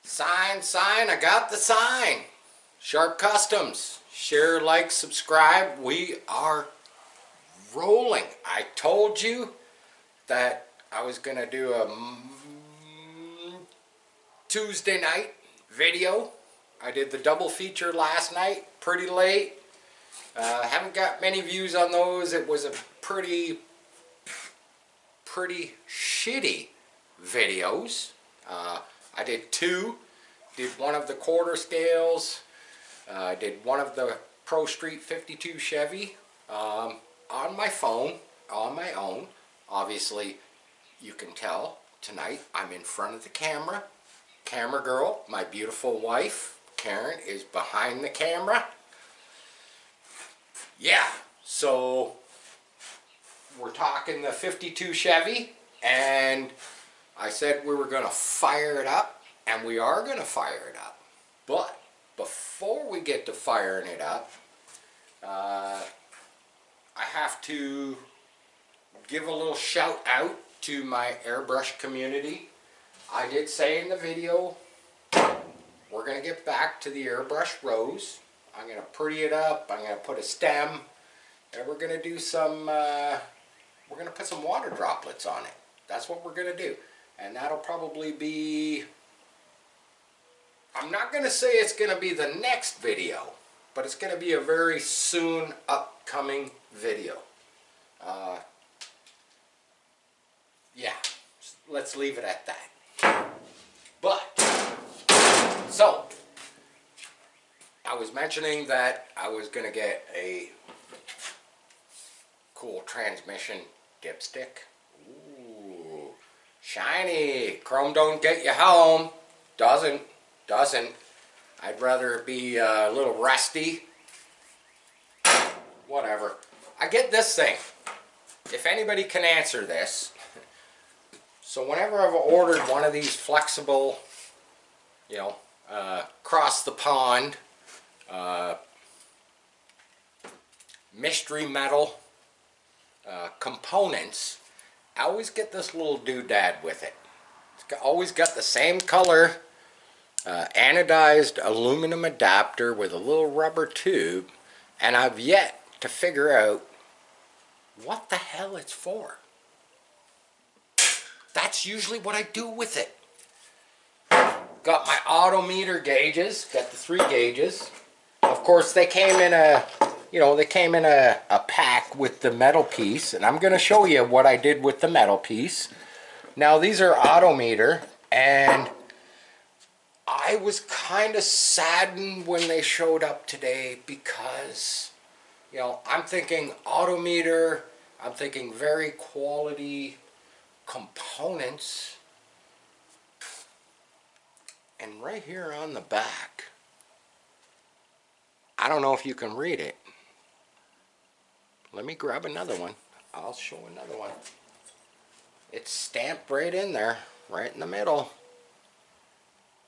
Sign, I got the sign. Sharp Customs. Share, like, subscribe. We are rolling. I told you that I was going to do a Tuesday night video. I did the double feature last night, pretty late. Haven't got many views on those. It was a pretty shitty videos. I did two. Did one of the quarter scales. I did one of the Pro Street 52 Chevy on my phone, on my own. Obviously, you can tell tonight I'm in front of the camera. Camera girl, my beautiful wife, Karen, is behind the camera. Yeah, so we're talking the 52 Chevy, and I said we were going to fire it up, and we are going to fire it up. But before we get to firing it up, I have to give a little shout out to my airbrush community. I did say in the video, we're going to get back to the airbrush rose. I'm going to pretty it up. I'm going to put a stem, and we're going to do some, we're going to put some water droplets on it. That's what we're going to do. And that'll probably be, I'm not going to say it's going to be the next video, but it's going to be a very soon upcoming video. Yeah, let's leave it at that. But, so, I was mentioning that I was going to get a cool transmission dipstick. Ooh, shiny. Chrome don't get you home. Doesn't. I'd rather it be a little rusty. Whatever. I get this thing. If anybody can answer this. So whenever I've ordered one of these flexible, you know, cross the pond, mystery metal components, I always get this little doodad with it. It's always got the same color, anodized aluminum adapter with a little rubber tube, and I've yet to figure out what the hell it's for. That's usually what I do with it. Got my odometer gauges, got the 3 gauges. Of course, they came in a, you know, they came in a pack with the metal piece, and I'm going to show you what I did with the metal piece. Now, these are odometer, and I was kind of saddened when they showed up today because, you know, I'm thinking odometer, I'm thinking very quality components, and right here on the back, I don't know if you can read it. Let me grab another one. I'll show another one. It's stamped right in there, right in the middle.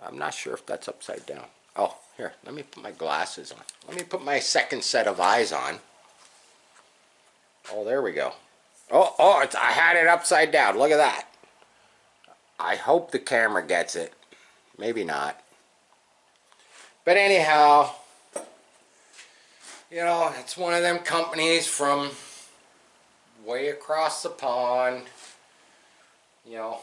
I'm not sure if that's upside down. Oh, here, let me put my glasses on. Let me put my second set of eyes on. Oh, there we go. Oh, I had it upside down. Look at that. I hope the camera gets it. Maybe not. But anyhow, you know, it's one of them companies from way across the pond. You know,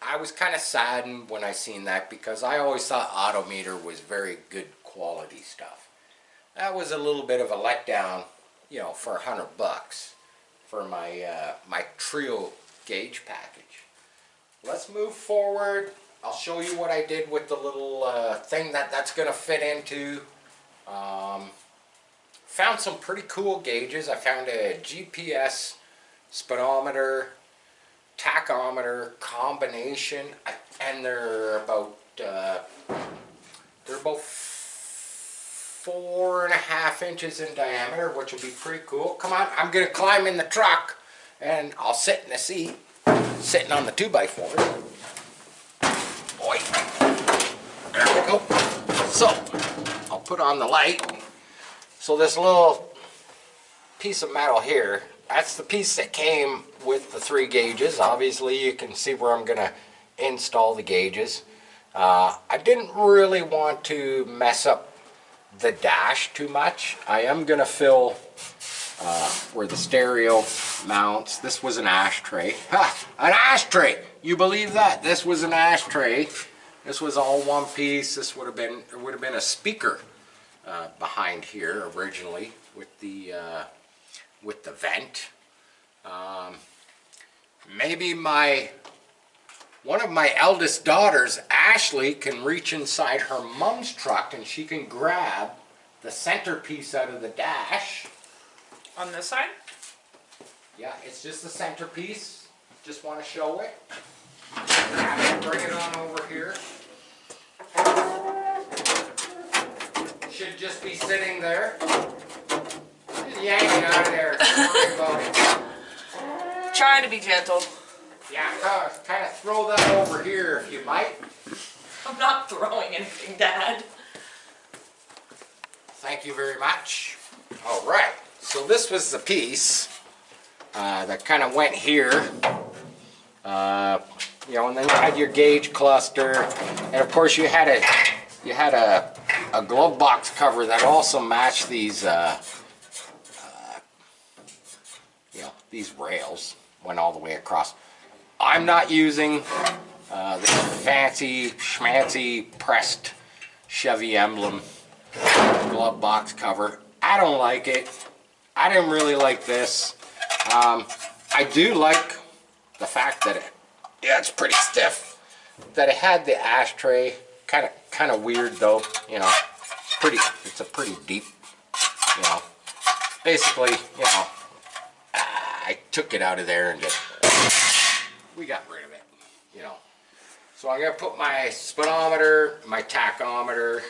I was kind of saddened when I seen that because I always thought odometer was very good quality stuff. That was a little bit of a letdown, you know, for $100 for my my trio gauge package. Let's move forward. I'll show you what I did with the little thing that's going to fit into. Found some pretty cool gauges. I found a GPS speedometer, tachometer combination, and they're about 4.5 inches in diameter, which will be pretty cool. Come on, I'm gonna climb in the truck and I'll sit in the seat, sitting on the 2x4. Boy, there we go. So I'll put on the light. So this little piece of metal here, that's the piece that came with the 3 gauges. Obviously you can see where I'm gonna install the gauges. I didn't really want to mess up the dash too much. I am going to fill where the stereo mounts. This was an ashtray. Ha! An ashtray! You believe that? This was an ashtray. This was all one piece. This would have been a speaker behind here originally with the vent. Maybe one of my eldest daughters, Ashley, can reach inside her mom's truck and she can grab the centerpiece out of the dash. On this side? Yeah, it's just the centerpiece. Just want to show it. Bring it on over here. Should just be sitting there. Just yank it out of there. Don't worry about it. Trying to be gentle. Yeah, kind of throw that over here if you might. I'm not throwing anything, Dad. Thank you very much. All right, so this was the piece that kind of went here. You know, and then you had your gauge cluster, and of course you had a glove box cover that also matched these you know, these rails. Went all the way across. I'm not using the fancy schmancy pressed Chevy emblem glove box cover. I don't like it. I didn't really like this. I do like the fact that it's pretty stiff. That it had the ashtray. Kind of weird though. You know, it's a pretty deep. You know, basically, you know, I took it out of there and just we got rid of it. You know. So I'm gonna put my speedometer, my tachometer.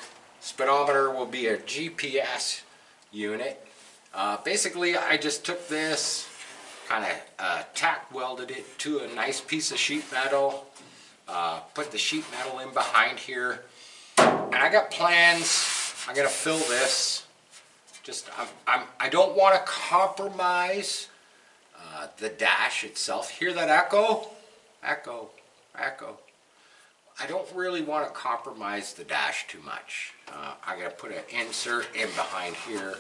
Speedometer will be a GPS unit. Basically, I just took this, kind of tack welded it to a nice piece of sheet metal. Put the sheet metal in behind here, and I got plans. I'm gonna fill this. I don't want to compromise the dash itself. Hear that echo? Echo, echo. I don't really want to compromise the dash too much. I'm going to put an insert in behind here.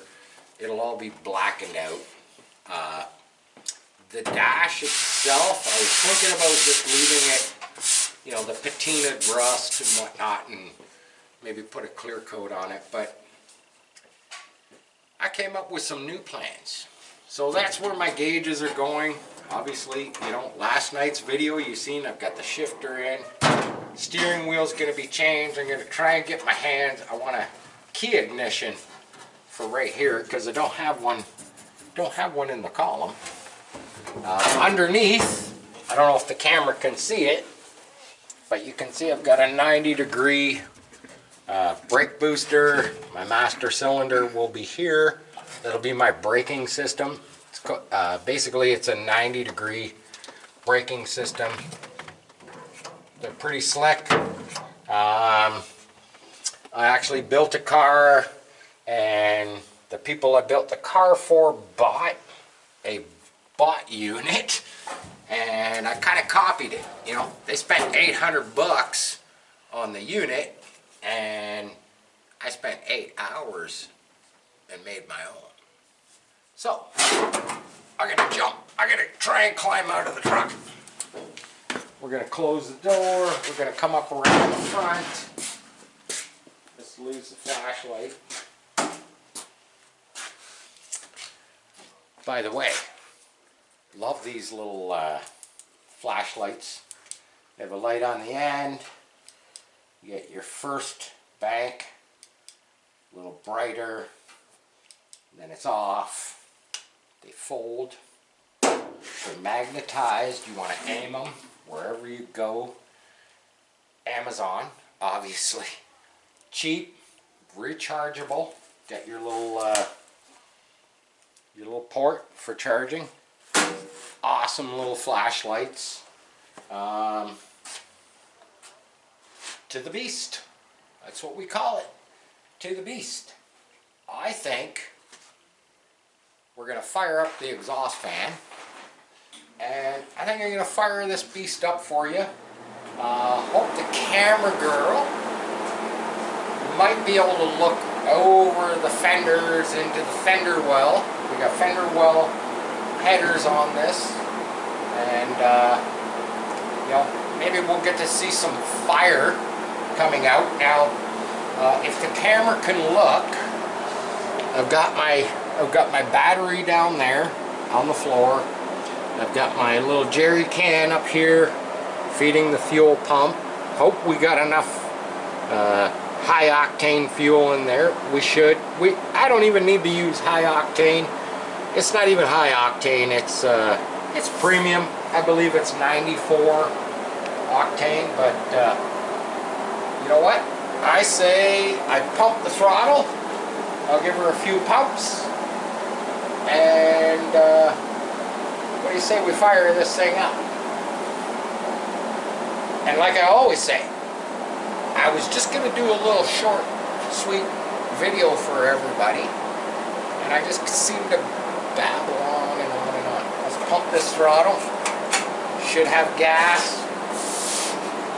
It'll all be blackened out. The dash itself, I was thinking about just leaving it, you know, the patinaed rust and whatnot, and maybe put a clear coat on it, but I came up with some new plans. So that's where my gauges are going. Obviously, you know, last night's video you seen, I've got the shifter in. Steering wheel's going to be changed. I'm going to try and get my hands. I want a key ignition for right here because I don't have one in the column. Underneath, I don't know if the camera can see it, but you can see I've got a 90-degree brake booster. My master cylinder will be here. That'll be my braking system. Basically, it's a 90-degree braking system. They're pretty slick. I actually built a car, and the people I built the car for bought a bot unit, and I kind of copied it. You know, they spent $800 on the unit, and I spent 8 hours and made my own. So, I'm gonna jump. I'm gonna try and climb out of the truck. We're gonna close the door. We're gonna come up around the front. Let's lose the flashlight. By the way, love these little flashlights. They have a light on the end. You get your first bank, a little brighter. Then it's off. They fold. They're magnetized. You want to aim them wherever you go. Amazon, obviously. Cheap, rechargeable. Got your little port for charging. Awesome little flashlights. To the beast. That's what we call it. To the beast. I think we're going to fire up the exhaust fan, and I think I'm going to fire this beast up for you. Hope the camera girl might be able to look over the fenders into the fender well. We got fender well headers on this, and you know, maybe we'll get to see some fire coming out. Now, if the camera can look, I've got my battery down there on the floor. I've got my little jerry can up here feeding the fuel pump. Hope we got enough high octane fuel in there. We should. I don't even need to use high octane. It's not even high octane. It's premium. I believe it's 94 octane. But you know what? I say I pump the throttle. I'll give her a few pumps, and what do you say we fire this thing up? And like I always say, I was just going to do a little short, sweet video for everybody, and I just seem to babble on and on and on. Let's pump this throttle. Should have gas.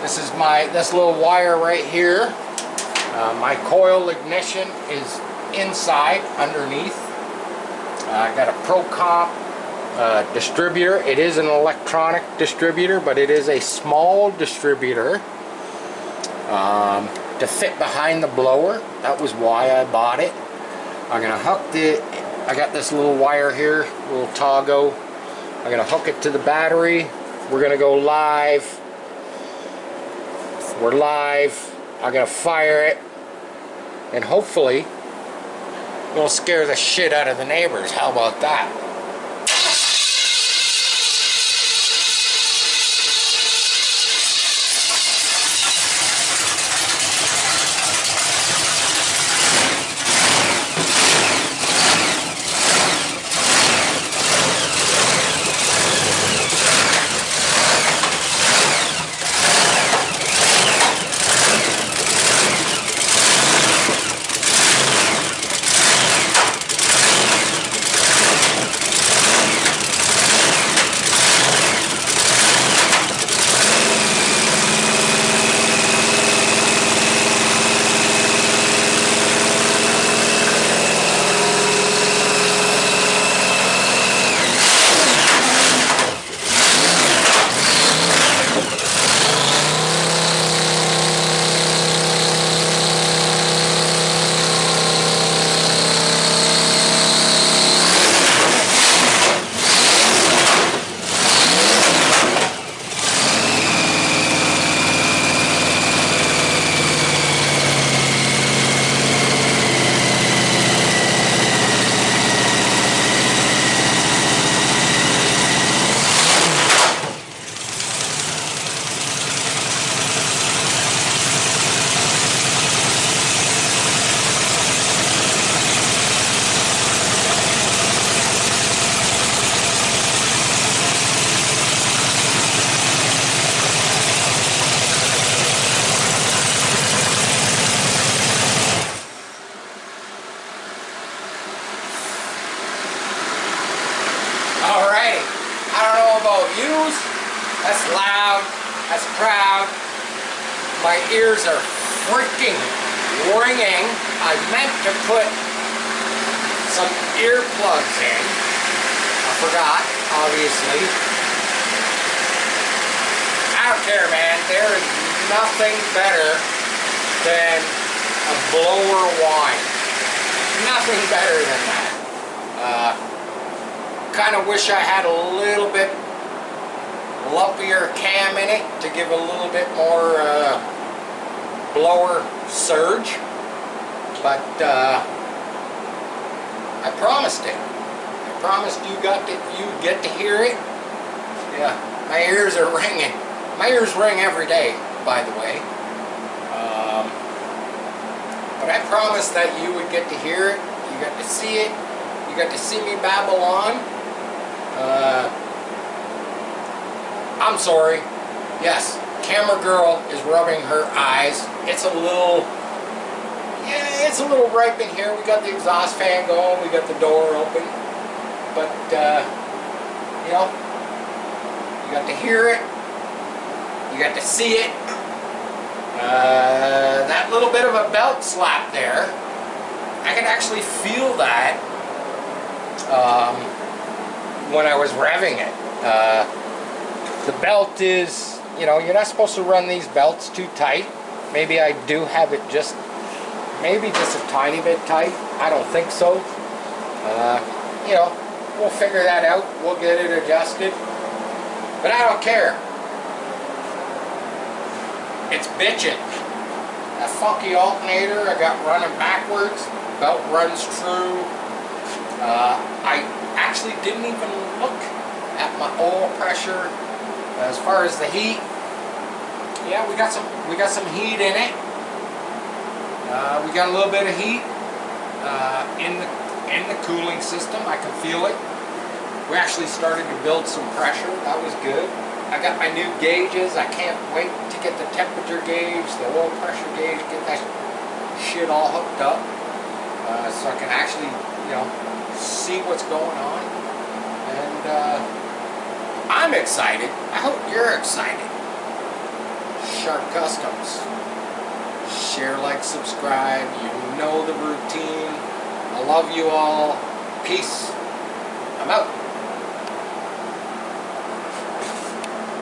This is this little wire right here. My coil ignition is inside, underneath. I got a ProComp distributor. It is an electronic distributor, but it is a small distributor to fit behind the blower. That was why I bought it. I'm gonna hook I got this little wire here, little toggle. I'm gonna hook it to the battery. We're gonna go live. We're live. I'm gonna fire it, and hopefully we'll scare the shit out of the neighbors. How about that? That's loud, that's proud. My ears are freaking ringing. I meant to put some earplugs in. I forgot, obviously. I don't care, man. There is nothing better than a blower whine. Nothing better than that. Kind of wish I had a little bit lumpier cam in it to give a little bit more blower surge, but I promised it. I promised you get to hear it. Yeah, my ears are ringing. My ears ring every day, by the way. But I promised that you would get to hear it. You got to see it. You got to see me babble on. I'm sorry. Yes, camera girl is rubbing her eyes. It's a little ripe in here. We got the exhaust fan going. We got the door open. But, you know, you got to hear it. You got to see it. That little bit of a belt slap there, I could actually feel that when I was revving it. The belt is, you know, you're not supposed to run these belts too tight. Maybe I do have it maybe just a tiny bit tight. I don't think so. You know, we'll figure that out. We'll get it adjusted. But I don't care. It's bitching. That funky alternator I got running backwards. Belt runs true. I actually didn't even look at my oil pressure as far as the heat. Yeah, we got some heat in it. We got a little bit of heat in the cooling system. I can feel it. We actually started to build some pressure. That was good. I got my new gauges. I can't wait to get the temperature gauge, the oil pressure gauge, get that shit all hooked up, so I can actually, you know, see what's going on. And I'm excited. I hope you're excited. Sharp Customs. Share, like, subscribe. You know the routine. I love you all. Peace. I'm out.